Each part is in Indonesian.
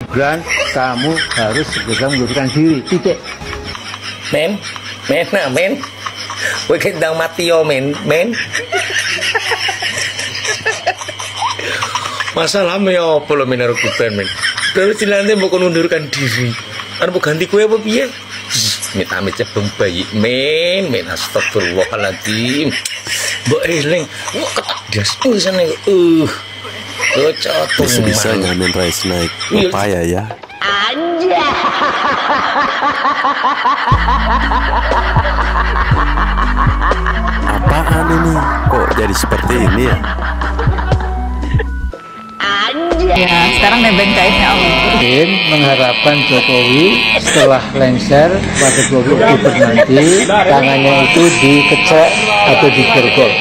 Gibran, kamu harus segera mengundurkan diri. Titik. Men, kowe kendang mati yo men. Masalahnya ya apa lo men arep Gibran men. Terus cilane mau mengundurkan diri. Arep ganti kowe apa piye? Amit-amit cebong bayi men astagfirullahaladzim. Mbok eling, kok ketak das sana. Cocok. Bisa-bisanya Amin Rais naik pepaya ya. Aja. Apaan ini? Kok jadi seperti ini ya? Ya, sekarang nebeng kainnya Om. Tim mengharapkan Jokowi setelah lengser pada 20 Oktober nanti tangannya itu dikecek atau digergol.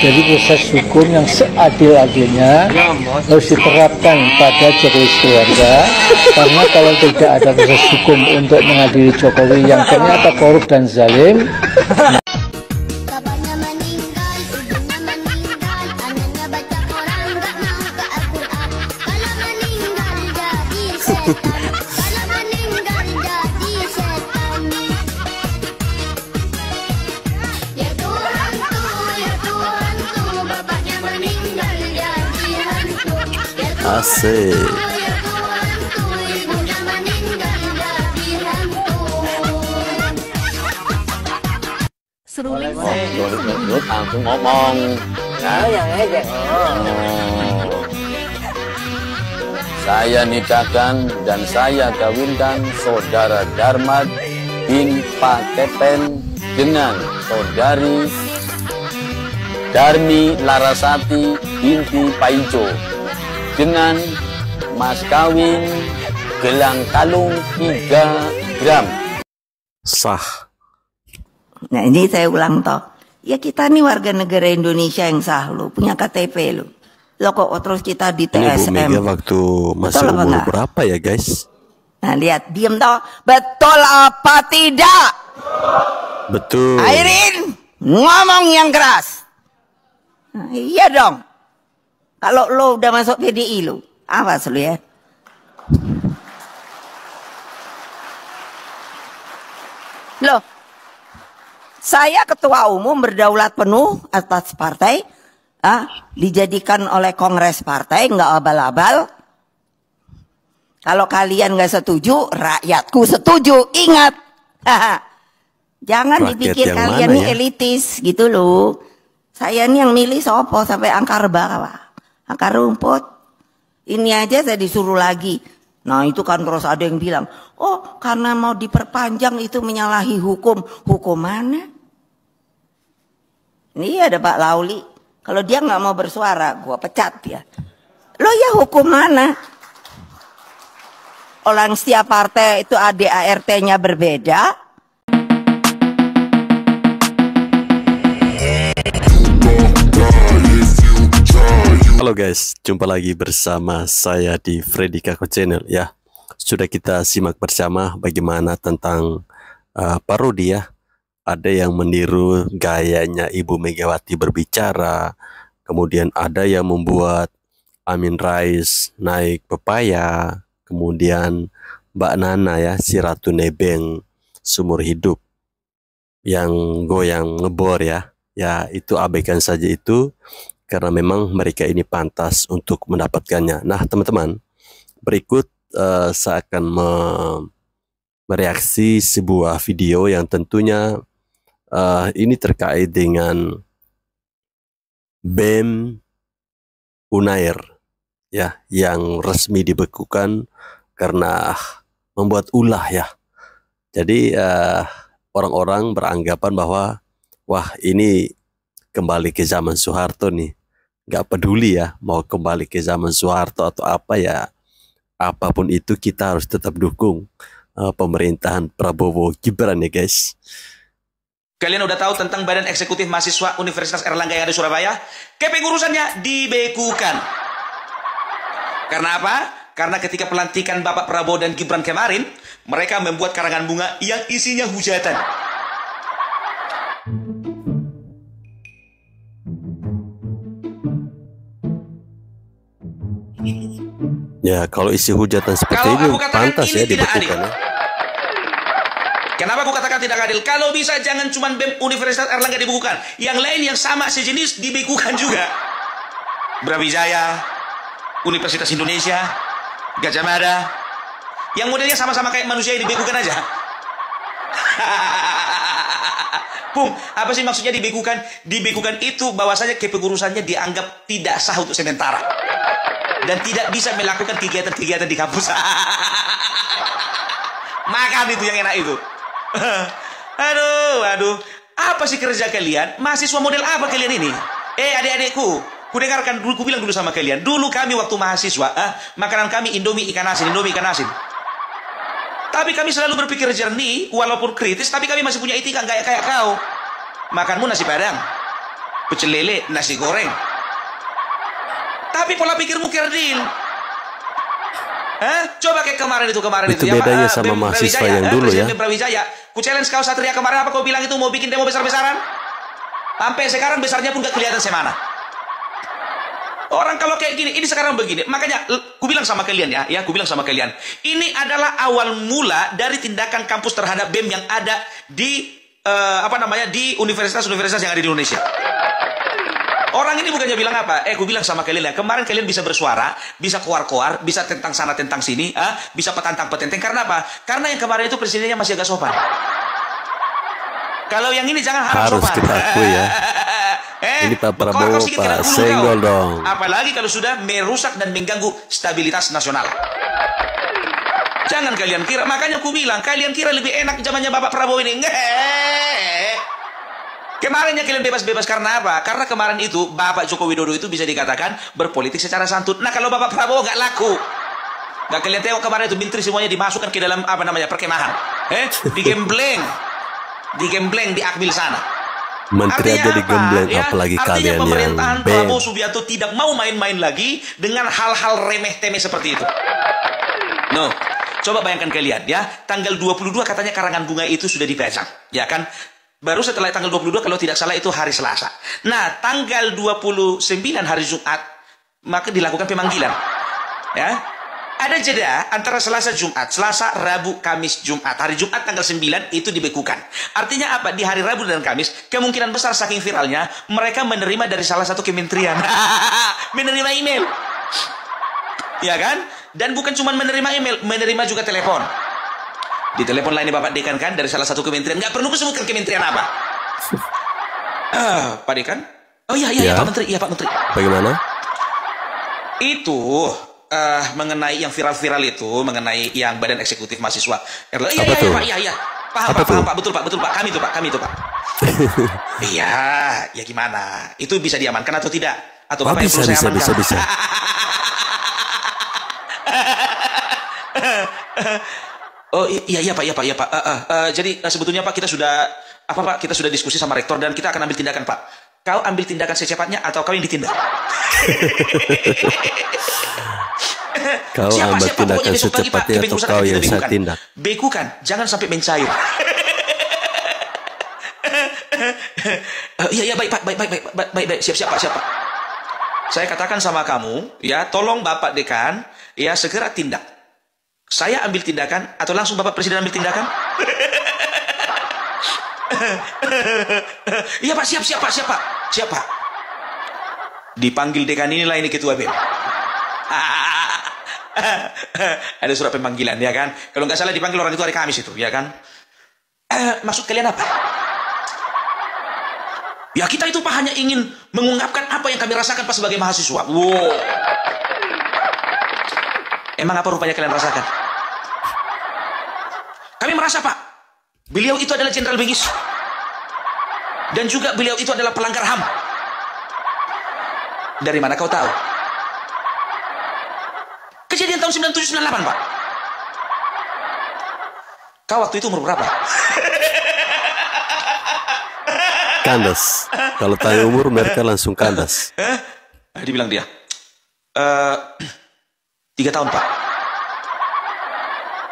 Jadi proses hukum yang seadil-adilnya harus diterapkan pada Jokowi keluarga, karena kalau tidak ada proses hukum untuk mengadili Jokowi yang ternyata korup dan zalim. Asik. Seruling Langsung ngomong. Saya nikahkan dan saya kawinkan saudara Darmat bin Pakepen dengan saudari Darmi Larasati binti Paijo dengan mas kawin gelang kalung 3 gram. Sah. Nah ini saya ulang toh. Ya kita nih warga negara Indonesia yang sah lo, punya KTP lo. Lo kok terus kita di TSM. Ini Bu Mega waktu masih umur berapa ya guys? Nah lihat, diem toh. Betul apa tidak? Betul. Airin, ngomong yang keras. Nah, iya dong. Kalau lo udah masuk PDI lo, awas lo ya. Loh, saya ketua umum berdaulat penuh atas partai, dijadikan oleh kongres partai, nggak abal-abal. Kalau kalian nggak setuju, rakyatku setuju. Ingat, jangan Rakyat dipikir kalian mana, nih ya? elitis gitu loh. Saya nih yang milih sopo sampai angkar bawah. Akar rumput. Ini aja saya disuruh lagi. Nah itu kan terus ada yang bilang, oh karena mau diperpanjang itu menyalahi hukum. Hukum mana? Ini ada Pak Lauli. Kalau dia nggak mau bersuara, gua pecat dia. Lo ya hukum mana? Orang setiap partai itu ADART-nya berbeda. Halo guys, jumpa lagi bersama saya di Freddy Kako Channel ya. Sudah kita simak bersama bagaimana tentang parodi ya. Ada yang meniru gayanya Ibu Megawati berbicara. Kemudian ada yang membuat Amin Rais naik pepaya. Kemudian Mbak Nana ya, si Ratu Nebeng seumur hidup yang goyang ngebor ya. Ya itu abaikan saja itu, karena memang mereka ini pantas untuk mendapatkannya. Nah teman-teman, berikut saya akan mereaksi sebuah video yang tentunya ini terkait dengan BEM Unair ya, yang resmi dibekukan karena membuat ulah ya. Jadi orang-orang beranggapan bahwa wah ini kembali ke zaman Soeharto nih. Gak peduli ya mau kembali ke zaman Soeharto atau apa ya, apapun itu kita harus tetap dukung pemerintahan Prabowo Gibran ya guys. Kalian udah tahu tentang Badan Eksekutif Mahasiswa Universitas Erlangga yang ada di Surabaya? Kepengurusannya dibekukan. Karena apa? Karena ketika pelantikan Bapak Prabowo dan Gibran kemarin, mereka membuat karangan bunga yang isinya hujatan. Ya, kalau isi hujatan seperti Kalau ini aku katakan pantas ini ya tidak dibekukan adil. ya. Kenapa aku katakan tidak adil? Kalau bisa jangan cuma BEM Universitas Erlangga dibekukan, yang lain yang sama sejenis dibekukan juga. Brawijaya, Universitas Indonesia, Gajah Mada, yang modelnya sama-sama kayak manusia dibekukan aja. Pung, apa sih maksudnya dibekukan? Dibekukan itu bahwasanya kepengurusannya dianggap tidak sah untuk sementara dan tidak bisa melakukan kegiatan-kegiatan di kampus. Makan itu yang enak itu. Aduh, apa sih kerja kalian? Mahasiswa model apa kalian ini? Adik-adikku, ku dengarkan dulu, ku bilang dulu sama kalian. Dulu kami waktu mahasiswa, makanan kami Indomie ikan asin. Tapi kami selalu berpikir jernih, walaupun kritis, tapi kami masih punya etika kayak kau. Makanmu nasi padang, pecel lele, nasi goreng. Tapi pola pikirmu kerdil. Coba kayak kemarin itu Itu bedanya sama mahasiswa yang dulu ya. Brawijaya. Ku challenge kau Satria kemarin, apa kau bilang itu mau bikin demo besar-besaran? Sampai sekarang besarnya pun gak kelihatan semana. Orang kalau kayak gini, ini sekarang begini. Makanya ku bilang sama kalian ku bilang sama kalian. Ini adalah awal mula dari tindakan kampus terhadap BEM yang ada di di universitas-universitas yang ada di Indonesia. Orang ini bukannya bilang apa? Ku bilang sama kalian ya, kemarin kalian bisa bersuara, bisa koar-koar, bisa tentang sana tentang sini, bisa petantang-petenteng. Karena apa? Karena yang kemarin itu presidennya masih agak sopan. Kalau yang ini jangan harap sopan. Harus kita akui ya. Ini Pak Prabowo Pak senggol dong. Apalagi kalau sudah merusak dan mengganggu stabilitas nasional. Jangan kalian kira, makanya aku bilang kalian kira lebih enak zamannya Bapak Prabowo ini. Kemarinnya kalian bebas-bebas karena apa? Karena kemarin itu Bapak Joko Widodo itu bisa dikatakan berpolitik secara santun. Nah kalau Bapak Prabowo nggak laku. Nggak kalian tengok kemarin itu menteri semuanya dimasukkan ke dalam perkemahan. Digembleng di Akmil sana. Menteri aja digembleng, apalagi kalian yang pemerintahan Prabowo Subianto tidak mau main-main lagi dengan hal-hal remeh-temeh seperti itu. No, coba bayangkan kalian ya, tanggal 22 katanya karangan bunga itu sudah dipajang, ya kan? Baru setelah tanggal 22 kalau tidak salah itu hari Selasa. Nah, tanggal 29 hari Jumat maka dilakukan pemanggilan. Ya. Ada jeda antara Selasa Jumat, Selasa, Rabu, Kamis, Jumat. Hari Jumat tanggal 9 itu dibekukan. Artinya apa? Di hari Rabu dan Kamis, kemungkinan besar saking viralnya, mereka menerima dari salah satu kementerian. Menerima email. Ya kan? Dan bukan cuma menerima email, menerima juga telepon. Di telepon lainnya Bapak Dekan kan, dari salah satu kementerian. Nggak perlu disebutkan kementerian apa. Pak Dekan? Oh iya, Pak Menteri. Iya, Pak Menteri. Bagaimana? Itu... mengenai yang viral-viral itu, mengenai yang badan eksekutif mahasiswa. Iya, paham Pak, betul Pak, kami itu Pak. Iya, ya gimana? Itu bisa diamankan atau tidak? Atau Bapak bisa. Oh iya Pak. Jadi sebetulnya Pak kita sudah diskusi sama rektor dan kita akan ambil tindakan Pak. Kau ambil tindakan secepatnya atau kau yang ditindak? Kau ambil tindakan secepatnya atau kau yang saya tindak? Bekukan, jangan sampai mencair. Iya baik siap Pak. Saya katakan sama kamu ya, tolong Bapak Dekan ya segera tindak. Saya ambil tindakan atau langsung Bapak Presiden ambil tindakan? Iya Pak, siap Pak. Dipanggil dekan inilah ini ketua BEM. Ada surat pemanggilan ya kan. Kalau nggak salah dipanggil orang itu hari Kamis itu ya kan. Maksud kalian apa? Ya kita itu Pak hanya ingin mengungkapkan apa yang kami rasakan pas sebagai mahasiswa. Wow. Emang apa rupanya kalian rasakan? Kami merasa Pak, beliau itu adalah jenderal bengis. Dan juga beliau itu adalah pelanggar HAM. Dari mana kau tahu? Kejadian tahun 97-98 Pak. Kau waktu itu umur berapa? Kandas. Kalau tanya umur mereka langsung kandas. Dibilang dia 3 tahun Pak.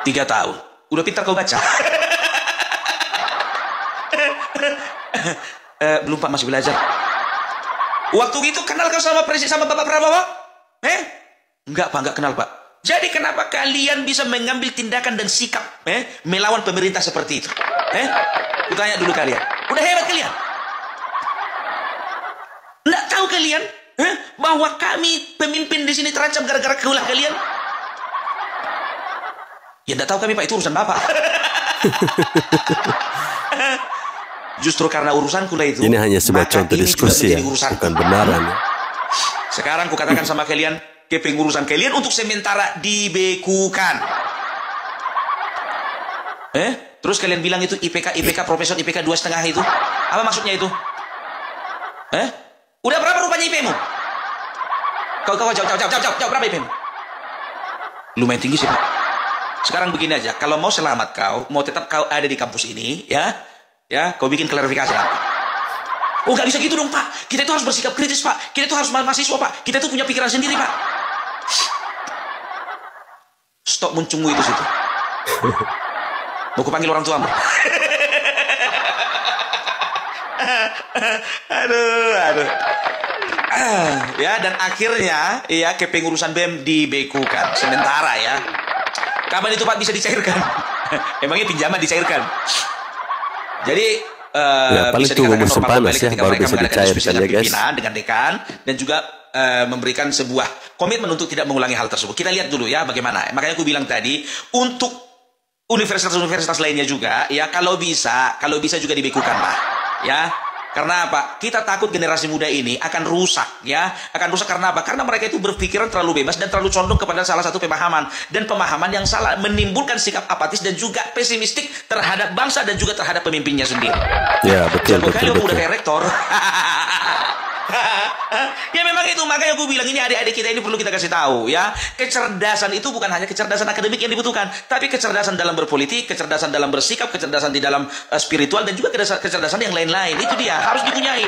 3 tahun. Udah pintar kau baca? Belum Pak, masih belajar. Waktu itu kenal kau sama Bapak Prabowo? Enggak Pak, enggak kenal Pak. Jadi kenapa kalian bisa mengambil tindakan dan sikap melawan pemerintah seperti itu? Kutanya dulu kalian. Udah hebat kalian? Nggak tahu kalian bahwa kami pemimpin di sini terancam gara-gara keulah kalian? Ya nggak tahu kami Pak, itu urusan Bapak. Justru karena urusanku lah itu. Ini hanya sebuah contoh diskusi ya, bukan benaran ya. Sekarang ku katakan sama kalian, kepengurusan kalian untuk sementara dibekukan. Terus kalian bilang itu IPK profesor IPK 2,5 itu. Apa maksudnya itu? Udah berapa rupanya IP-mu? Kau jawab berapa IP-mu? Lumayan tinggi sih Pak. Sekarang begini aja, kalau mau selamat mau tetap kau ada di kampus ini, ya, kau bikin klarifikasi apa? Oh, gak bisa gitu dong Pak. Kita itu harus bersikap kritis Pak. Kita itu harus mahasiswa Pak. Kita itu punya pikiran sendiri Pak. Stop muncungmu itu situ. Mau kupanggil orang tuamu. Aduh. Ya, dan akhirnya ya kepengurusan BEM dibekukan sementara ya. Kapan itu Pak bisa dicairkan? Emangnya pinjaman dicairkan? Jadi paling bisa tunggu dikatakan musim normal panas kembali ya, ketika baru mereka bisa mengadakan diskusi dicairkan dengan ya guys. pimpinan, dengan dekan, dan juga memberikan sebuah komitmen untuk tidak mengulangi hal tersebut. Kita lihat dulu ya bagaimana. Makanya aku bilang tadi, untuk universitas-universitas lainnya juga, ya kalau bisa juga dibekukan lah, ya. Karena apa? Kita takut generasi muda ini akan rusak, ya. Akan rusak karena apa? Karena mereka itu berpikiran terlalu bebas dan terlalu condong kepada salah satu pemahaman. Dan pemahaman yang salah menimbulkan sikap apatis dan juga pesimistik terhadap bangsa dan juga terhadap pemimpinnya sendiri. Ya, betul. Udah kayak rektor. Ya memang itu, makanya aku bilang ini adik-adik kita ini perlu kita kasih tahu ya. Kecerdasan itu bukan hanya kecerdasan akademik yang dibutuhkan, tapi kecerdasan dalam berpolitik, kecerdasan dalam bersikap, kecerdasan di dalam spiritual, dan juga kecerdasan yang lain-lain. Itu dia harus dipunyai.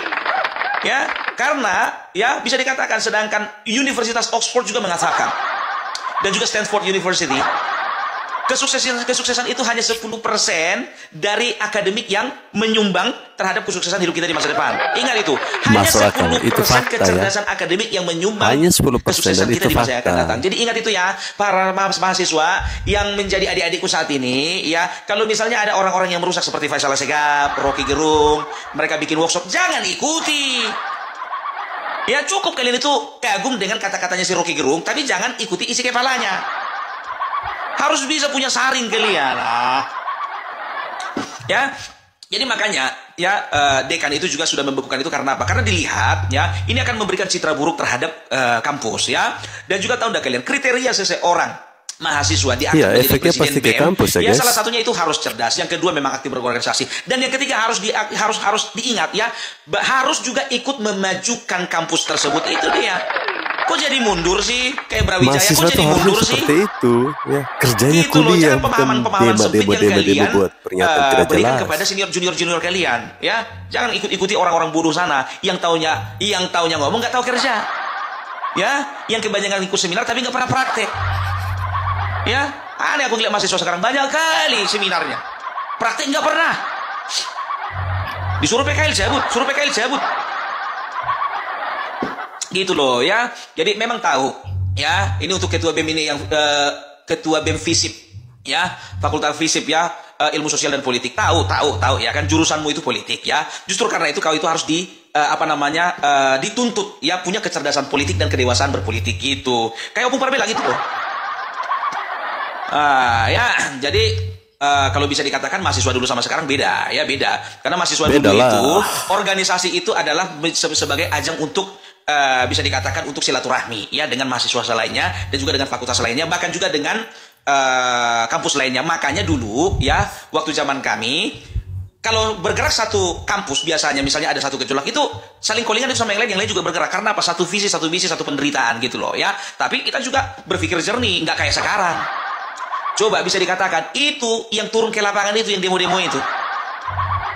Ya, karena ya bisa dikatakan, sedangkan Universitas Oxford juga mengatakan, dan juga Stanford University, kesuksesan itu hanya 10% dari akademik yang menyumbang terhadap kesuksesan hidup kita di masa depan. Ingat itu, hanya 10% kecerdasan akademik yang menyumbang kesuksesan kita di masa yang akan datang. Jadi ingat itu ya, para mahasiswa yang menjadi adik-adikku saat ini, ya, kalau misalnya ada orang-orang yang merusak seperti Faisal Assegaf, Rocky Gerung, mereka bikin workshop, jangan ikuti. Ya cukup kalian itu kagum dengan kata-katanya si Rocky Gerung, tapi jangan ikuti isi kepalanya. Harus bisa punya saring kalian. Ya, jadi makanya ya dekan itu juga sudah membekukan itu karena apa? Karena dilihat ya ini akan memberikan citra buruk terhadap kampus ya. Dan juga tahu enggak kalian kriteria seseorang mahasiswa diangkat menjadi presiden BEM, kampus, ya, guys. Salah satunya itu harus cerdas, yang kedua memang aktif berorganisasi, dan yang ketiga harus diingat ya, harus juga ikut memajukan kampus tersebut. Itu dia. Kok jadi mundur sih? Kayak Brawijaya, kok jadi mundur sih? Seperti itu, ya. Kerjanya gitu kuliah, loh, pemahaman sempit yang kalian buat pernyataan tidak berikan jelas kepada junior kalian, ya. Jangan ikuti orang-orang bodoh sana yang taunya ngomong, nggak tahu kerja, ya. Yang kebanyakan ikut seminar tapi nggak pernah praktek, ya. Aneh aku lihat mahasiswa sekarang banyak kali seminarnya, praktek nggak pernah. Disuruh PKL cabut. Gitu loh ya. Jadi memang tahu ya, ini untuk ketua BEM ini yang ketua BEM FISIP ya, Fakultas FISIP ya, ilmu sosial dan politik. Tahu ya kan, jurusanmu itu politik ya. Justru karena itu kau itu harus dituntut ya, punya kecerdasan politik dan kedewasaan berpolitik gitu. Kayak Opung Parbe gitu loh. Ya, jadi kalau bisa dikatakan mahasiswa dulu sama sekarang beda. Karena mahasiswa dulu itu, organisasi itu adalah sebagai ajang untuk bisa dikatakan untuk silaturahmi ya dengan mahasiswa lainnya dan juga dengan fakultas lainnya, bahkan juga dengan kampus lainnya. Makanya dulu ya, waktu zaman kami, kalau bergerak satu kampus biasanya misalnya ada satu gejolak itu saling callingan itu sama yang lain juga bergerak. Karena apa? Satu visi, satu misi, satu penderitaan gitu loh ya. Tapi kita juga berpikir jernih, nggak kayak sekarang. Coba bisa dikatakan itu yang turun ke lapangan itu, yang demo-demo itu,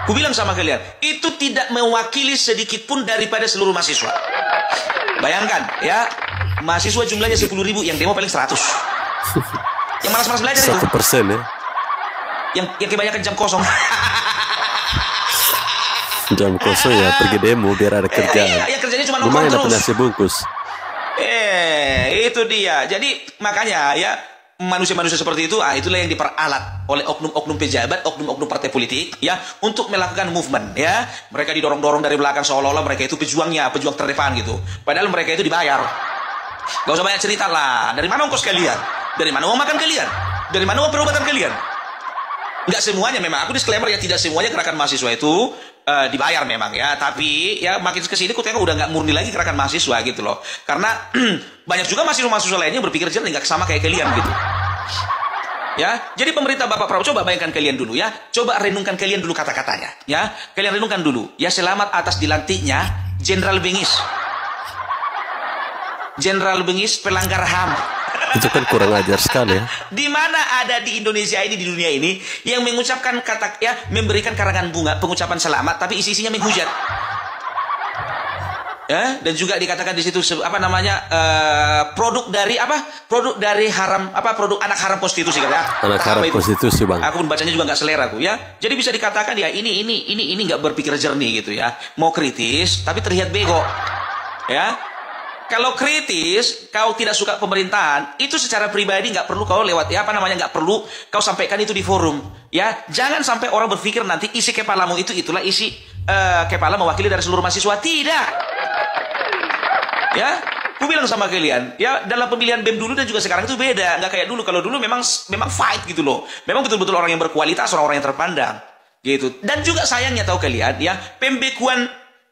aku bilang sama kalian, itu tidak mewakili sedikit pun daripada seluruh mahasiswa. Bayangkan ya, mahasiswa jumlahnya 10.000, yang demo paling 100. Yang malas-malas belajar itu 1% ya. Yang kebanyakan jam kosong. Jam kosong ya pergi demo biar ada kerjaan. Yang kerjanya cuma lumayan nongkrong dapat terus. nasi bungkus. Itu dia. Jadi makanya ya manusia-manusia seperti itu, itulah yang diperalat oleh oknum-oknum pejabat, oknum-oknum partai politik, ya, untuk melakukan movement, ya. Mereka didorong-dorong dari belakang seolah-olah mereka itu pejuangnya, pejuang terdepan gitu. Padahal mereka itu dibayar. Gak usah banyak cerita lah. Dari mana ongkos kalian? Dari mana uang makan kalian? Dari mana uang perobatan kalian? Nggak semuanya memang. Aku disclaimer ya, tidak semuanya gerakan mahasiswa itu dibayar memang ya. Tapi ya makin kesini aku tengok udah nggak murni lagi gerakan mahasiswa gitu loh. Karena banyak juga mahasiswa-mahasiswa lainnya berpikir jernih, nggak sama kayak kalian gitu. Ya, jadi pemerintah Bapak Prabowo, coba bayangkan kalian dulu ya. Coba renungkan kalian dulu kata-katanya. Ya, kalian renungkan dulu. Ya, selamat atas dilantiknya Jenderal Bengis. Jenderal Bengis pelanggar HAM. Itu kan kurang ajar sekali ya. Di mana ada di Indonesia ini, di dunia ini, yang mengucapkan kata, ya, memberikan karangan bunga, pengucapan selamat, tapi isi-isinya menghujat. Ya, dan juga dikatakan di situ apa namanya, produk dari apa? Produk dari haram, apa, produk anak haram prostitusi katanya. Anak haram prostitusi, Bang. Aku pun bacanya juga nggak selera aku ya. Jadi bisa dikatakan ya ini nggak berpikir jernih gitu ya. Mau kritis tapi terlihat bego. Ya. Kalau kritis, kau tidak suka pemerintahan, itu secara pribadi nggak perlu kau lewat, ya apa namanya, nggak perlu kau sampaikan itu di forum, ya. Jangan sampai orang berpikir nanti isi kepalamu itulah isi kepala mewakili dari seluruh mahasiswa. Tidak, ya. Aku bilang sama kalian, ya, dalam pemilihan BEM dulu dan juga sekarang itu beda, nggak kayak dulu. Kalau dulu memang fight gitu loh, memang betul-betul orang yang berkualitas, orang-orang yang terpandang, gitu. Dan juga sayangnya tahu kalian, ya, pembekuan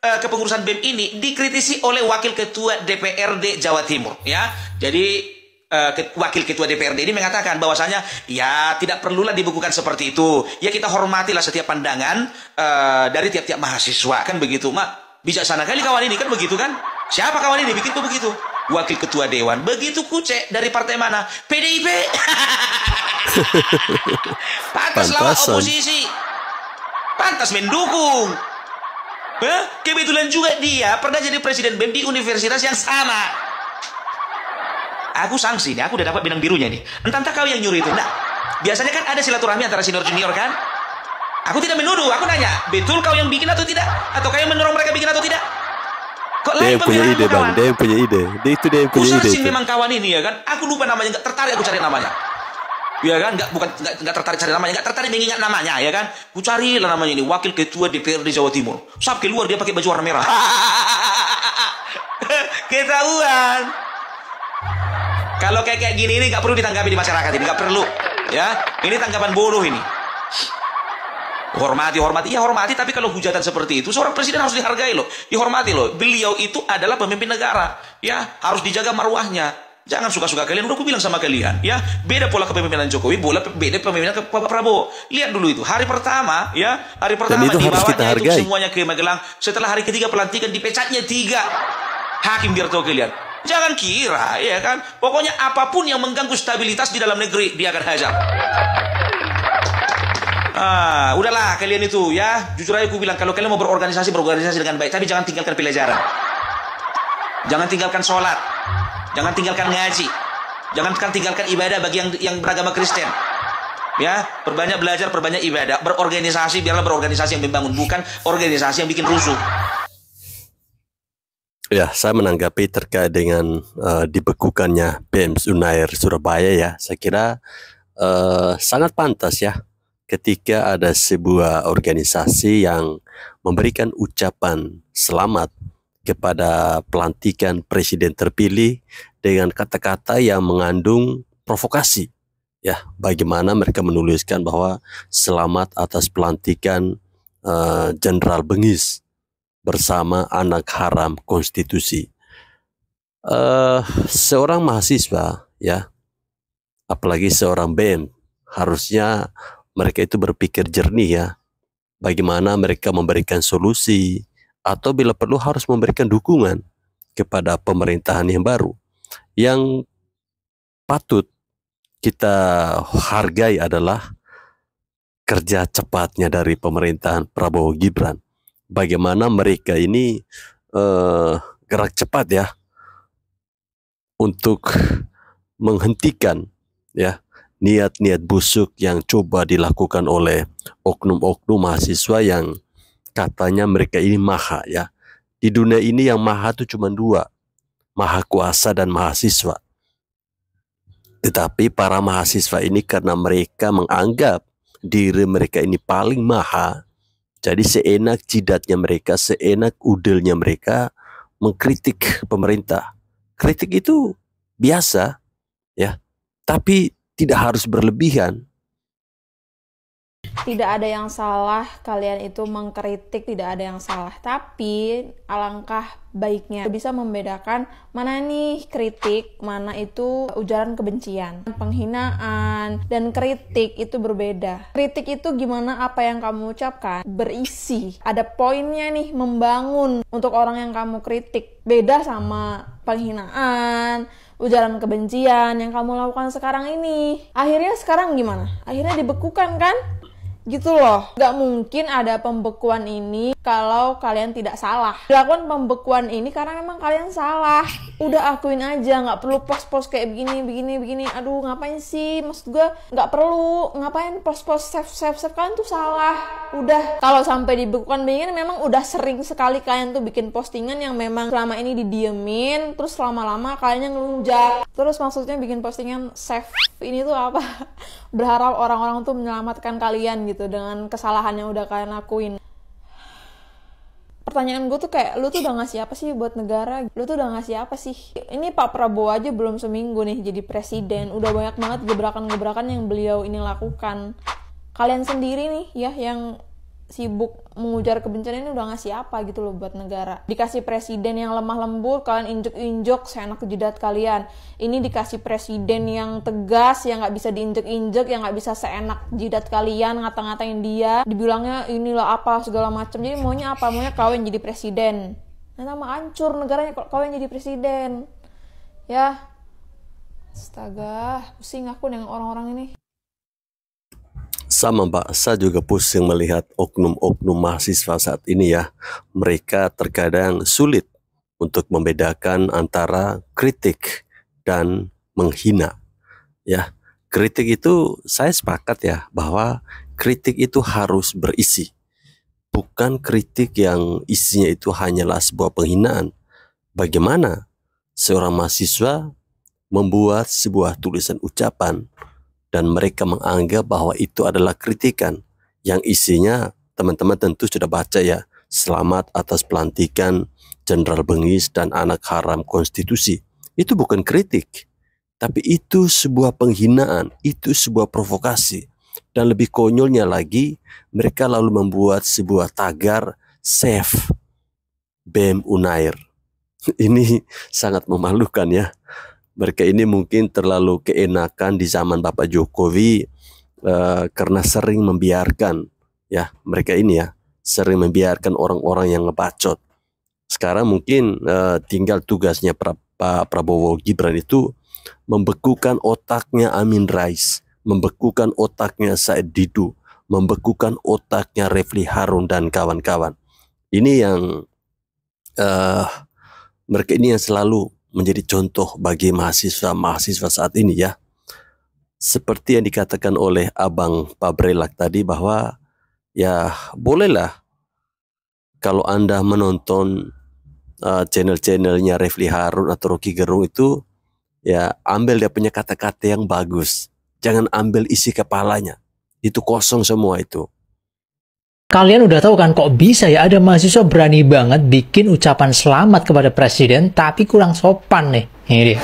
kepengurusan BEM ini dikritisi oleh Wakil Ketua DPRD Jawa Timur, ya. Jadi Wakil Ketua DPRD ini mengatakan bahwasanya ya tidak perlulah dibekukan seperti itu. Ya, kita hormatilah setiap pandangan dari tiap-tiap mahasiswa, kan begitu. Bijaksana kali kawan ini, kan begitu kan? Siapa kawan ini bikin tuh begitu? Wakil Ketua Dewan. Begitu kucek dari partai mana? PDIP. Pantas lawan oposisi. Pantas mendukung. Kebetulan juga dia pernah jadi presiden BEM di universitas yang sama. Aku sanksi nih, aku udah dapat benang birunya nih. Entah kau yang nyuruh itu. Nah, biasanya kan ada silaturahmi antara senior junior kan? Aku tidak menuduh, aku nanya, betul kau yang bikin atau tidak? Atau kau yang mendorong mereka bikin atau tidak? Kok Dia yang punya ide, Bang. Dia yang punya ide. Dia yang punya ide. Searching memang kawan ini ya kan. Aku lupa namanya, nggak tertarik aku cari namanya. Ya kan, nggak tertarik cari namanya, nggak tertarik mengingat namanya, ya kan. Ku cari lah namanya ini, Wakil Ketua DPRD Jawa Timur. Sab keluar dia pakai baju warna merah. Ketahuan. Kalau kayak gini ini nggak perlu ditanggapi di masyarakat ini, nggak perlu. Ya, ini tanggapan bodoh ini. Hormati, ya hormati. Tapi kalau hujatan seperti itu, seorang presiden harus dihargai loh, dihormati loh. Beliau itu adalah pemimpin negara, ya, harus dijaga marwahnya. Jangan suka-suka kalian, udah aku bilang sama kalian, ya, beda pola kepemimpinan Jokowi, beda kepemimpinan Pak Prabowo. Lihat dulu itu, hari pertama, ya, hari pertama dibawanya itu semuanya ke Magelang. Setelah hari ketiga pelantikan dipecatnya 3 hakim, biar tahu kalian. Jangan kira, ya kan, pokoknya apapun yang mengganggu stabilitas di dalam negeri dia akan hajar. Udahlah kalian itu, ya, jujur aja aku bilang, kalau kalian mau berorganisasi dengan baik, tapi jangan tinggalkan pelajaran, jangan tinggalkan sholat, jangan tinggalkan ngaji, jangan tinggalkan ibadah bagi yang beragama Kristen. Ya, perbanyak belajar, perbanyak ibadah, berorganisasi, biarlah berorganisasi yang membangun, bukan organisasi yang bikin rusuh. Ya, saya menanggapi terkait dengan dibekukannya BEM Unair Surabaya ya. Saya kira sangat pantas ya ketika ada sebuah organisasi yang memberikan ucapan selamat kepada pelantikan presiden terpilih dengan kata-kata yang mengandung provokasi. Ya, bagaimana mereka menuliskan bahwa selamat atas pelantikan Jenderal Bengis bersama anak haram konstitusi. Seorang mahasiswa, ya, apalagi seorang BEM, harusnya mereka itu berpikir jernih ya, bagaimana mereka memberikan solusi atau bila perlu harus memberikan dukungan kepada pemerintahan yang baru. Yang patut kita hargai adalah kerja cepatnya dari pemerintahan Prabowo Gibran. Bagaimana mereka ini gerak cepat ya untuk menghentikan ya niat-niat busuk yang coba dilakukan oleh oknum-oknum mahasiswa yang katanya mereka ini maha ya. Di dunia ini yang maha itu cuma 2, maha kuasa dan mahasiswa. Tetapi para mahasiswa ini karena mereka menganggap diri mereka ini paling maha, jadi seenak jidatnya mereka, seenak udelnya mereka mengkritik pemerintah. Kritik itu biasa, ya, tapi tidak harus berlebihan. Tidak ada yang salah kalian itu mengkritik, tidak ada yang salah. Tapi alangkah baiknya bisa membedakan mana nih kritik, mana itu ujaran kebencian, penghinaan, dan kritik itu berbeda. Kritik itu gimana apa yang kamu ucapkan berisi, ada poinnya nih, membangun untuk orang yang kamu kritik. Beda sama penghinaan, ujaran kebencian yang kamu lakukan sekarang ini. Akhirnya sekarang gimana? Akhirnya dibekukan kan? Gitu loh. Gak mungkin ada pembekuan ini kalau kalian tidak salah. Dilakukan pembekuan ini karena memang kalian salah. Udah akuin aja, gak perlu post-post kayak begini. Aduh, ngapain sih? Maksud gue gak perlu. Ngapain post-post save kalian tuh salah. Udah, kalau sampai dibekukan begini memang udah sering sekali kalian tuh bikin postingan yang memang selama ini didiemin, terus lama-lama kaliannya ngelunjak. Terus maksudnya bikin postingan save ini tuh apa? Berharap orang-orang tuh menyelamatkan kalian gitu dengan kesalahan yang udah kalian lakuin. Pertanyaan gue tuh kayak, lu tuh udah ngasih apa sih buat negara? Lu tuh udah ngasih apa sih? Ini Pak Prabowo aja belum seminggu nih jadi presiden, udah banyak banget gebrakan-gebrakan yang beliau ini lakukan. Kalian sendiri nih ya yang sibuk mengujar kebencian ini udah ngasih apa gitu loh buat negara. Dikasih presiden yang lemah lembut, kalian injek-injek seenak jidat kalian. Ini dikasih presiden yang tegas, yang gak bisa diinjek-injek, yang gak bisa seenak jidat kalian, ngata-ngatain dia, dibilangnya inilah apa segala macam. Jadi maunya apa? Maunya kalian jadi presiden. Nah, mah hancur negaranya kalau kalian jadi presiden. Ya, astaga, pusing aku dengan orang-orang ini. Sama Mbak, saya juga pusing melihat oknum-oknum mahasiswa saat ini ya. Mereka terkadang sulit untuk membedakan antara kritik dan menghina. Ya, kritik itu saya sepakat ya bahwa kritik itu harus berisi. Bukan kritik yang isinya itu hanyalah sebuah penghinaan. Bagaimana seorang mahasiswa membuat sebuah tulisan ucapan dan mereka menganggap bahwa itu adalah kritikan yang isinya teman-teman tentu sudah baca ya, selamat atas pelantikan Jenderal Bengis dan anak haram konstitusi. Itu bukan kritik, tapi itu sebuah penghinaan, itu sebuah provokasi. Dan lebih konyolnya lagi, mereka lalu membuat sebuah tagar save BEM Unair. Ini sangat memalukan ya. Mereka ini mungkin terlalu keenakan di zaman Bapak Jokowi karena sering membiarkan ya, mereka ini ya sering membiarkan orang-orang yang ngebacot. Sekarang mungkin tinggal tugasnya Pak Prabowo Gibran itu membekukan otaknya Amin Rais, membekukan otaknya Said Didu, membekukan otaknya Refli Harun dan kawan-kawan. Ini yang mereka ini yang selalu menjadi contoh bagi mahasiswa saat ini ya. Seperti yang dikatakan oleh Abang Pabrelak tadi bahwa ya bolehlah kalau Anda menonton channel-channelnya Refli Harun atau Rocky Gerung itu ya ambil dia punya kata-kata yang bagus. Jangan ambil isi kepalanya. Itu kosong semua itu. Kalian udah tahu kan kok bisa ya ada mahasiswa berani banget bikin ucapan selamat kepada presiden tapi kurang sopan nih. Ini dia.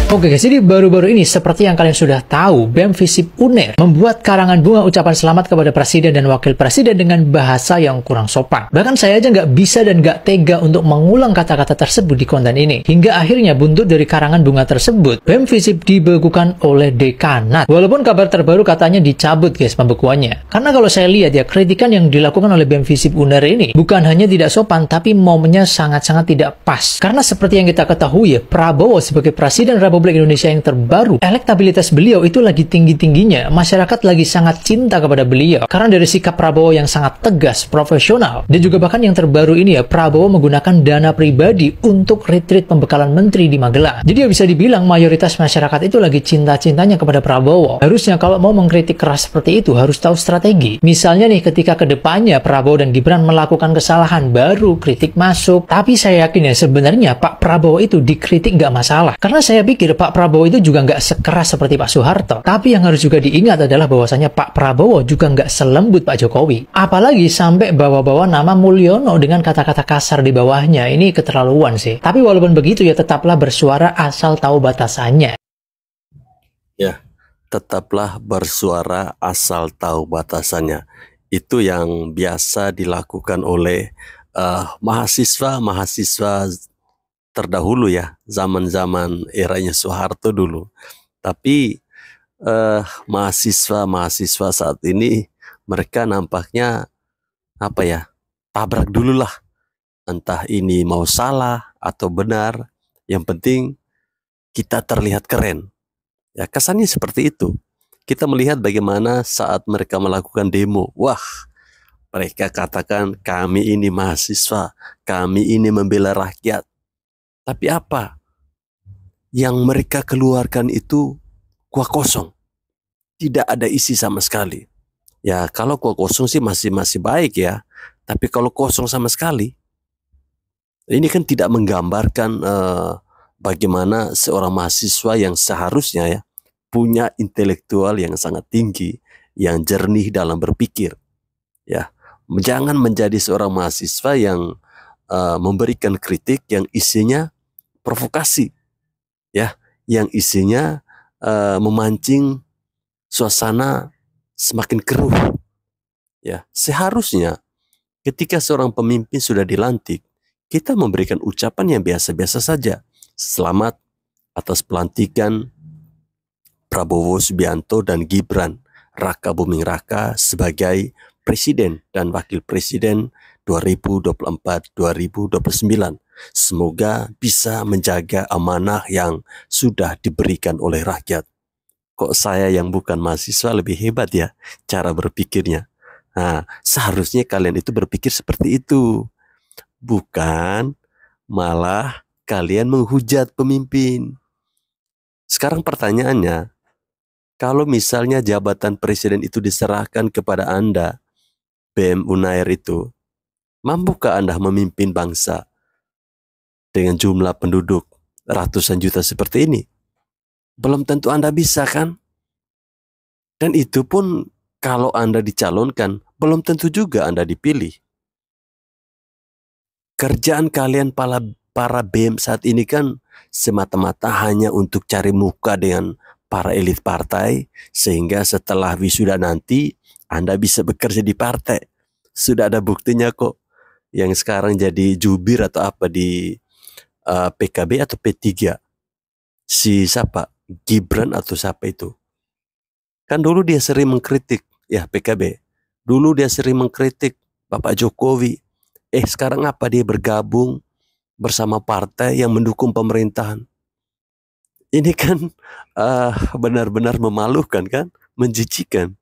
Oke guys, jadi baru-baru ini seperti yang kalian sudah tahu, BEM Visip UNER membuat karangan bunga ucapan selamat kepada presiden dan wakil presiden dengan bahasa yang kurang sopan. Bahkan saya aja nggak bisa dan nggak tega untuk mengulang kata-kata tersebut di konten ini. Hingga akhirnya buntut dari karangan bunga tersebut, BEM Visip dibekukan oleh dekanat. Walaupun kabar terbaru katanya dicabut guys pembekuannya. Karena kalau saya lihat ya, kritikan yang dilakukan oleh BEM Visip UNER ini bukan hanya tidak sopan, tapi momennya sangat-sangat tidak pas. Karena seperti yang kita ketahui ya, Prabowo sebagai Presiden Republik Republik Indonesia yang terbaru, elektabilitas beliau itu lagi tinggi-tingginya. Masyarakat lagi sangat cinta kepada beliau. Karena dari sikap Prabowo yang sangat tegas, profesional, dan juga bahkan yang terbaru ini ya, Prabowo menggunakan dana pribadi untuk retreat pembekalan menteri di Magelang. Jadi ya bisa dibilang mayoritas masyarakat itu lagi cinta-cintanya kepada Prabowo. Harusnya kalau mau mengkritik keras seperti itu harus tahu strategi. Misalnya nih ketika kedepannya Prabowo dan Gibran melakukan kesalahan, baru kritik masuk. Tapi saya yakin ya sebenarnya Pak Prabowo itu dikritik nggak masalah. Karena saya pikir Pak Prabowo itu juga nggak sekeras seperti Pak Soeharto. Tapi yang harus juga diingat adalah bahwasanya Pak Prabowo juga nggak selembut Pak Jokowi. Apalagi sampai bawa-bawa nama Mulyono dengan kata-kata kasar di bawahnya. Ini keterlaluan sih. Tapi walaupun begitu ya tetaplah bersuara asal tahu batasannya. Ya, tetaplah bersuara asal tahu batasannya. Itu yang biasa dilakukan oleh mahasiswa terdahulu ya, zaman-zaman eranya Soeharto dulu. Tapi mahasiswa saat ini mereka nampaknya apa ya, tabrak dulu lah. Entah ini mau salah atau benar, yang penting kita terlihat keren. Ya, kesannya seperti itu. Kita melihat bagaimana saat mereka melakukan demo. Wah, mereka katakan kami ini mahasiswa, kami ini membela rakyat. Tapi apa? Yang mereka keluarkan itu kuah kosong. Tidak ada isi sama sekali. Ya, kalau kuah kosong sih masih baik ya. Tapi kalau kosong sama sekali, ini kan tidak menggambarkan bagaimana seorang mahasiswa yang seharusnya ya punya intelektual yang sangat tinggi, yang jernih dalam berpikir. Ya, jangan menjadi seorang mahasiswa yang memberikan kritik yang isinya provokasi, ya, yang isinya memancing suasana semakin keruh. Ya, seharusnya ketika seorang pemimpin sudah dilantik, kita memberikan ucapan yang biasa-biasa saja. Selamat atas pelantikan Prabowo Subianto dan Gibran Raka Buming Raka sebagai Presiden dan Wakil Presiden 2024-2029. Semoga bisa menjaga amanah yang sudah diberikan oleh rakyat. Kok saya yang bukan mahasiswa lebih hebat ya cara berpikirnya? Nah, seharusnya kalian itu berpikir seperti itu. Bukan malah kalian menghujat pemimpin. Sekarang pertanyaannya, kalau misalnya jabatan presiden itu diserahkan kepada Anda, BM Unair itu, mampukah Anda memimpin bangsa dengan jumlah penduduk ratusan juta seperti ini? Belum tentu Anda bisa kan? Dan itu pun kalau Anda dicalonkan, belum tentu juga Anda dipilih. Kerjaan kalian para BM saat ini kan semata-mata hanya untuk cari muka dengan para elit partai, sehingga setelah wisuda nanti Anda bisa bekerja di partai. Sudah ada buktinya kok. Yang sekarang jadi jubir atau apa di PKB atau P3. Si siapa? Gibran atau siapa itu? Kan dulu dia sering mengkritik ya PKB. Dulu dia sering mengkritik Bapak Jokowi. Sekarang apa dia bergabung bersama partai yang mendukung pemerintahan? Ini kan benar-benar memalukan kan, menjijikan.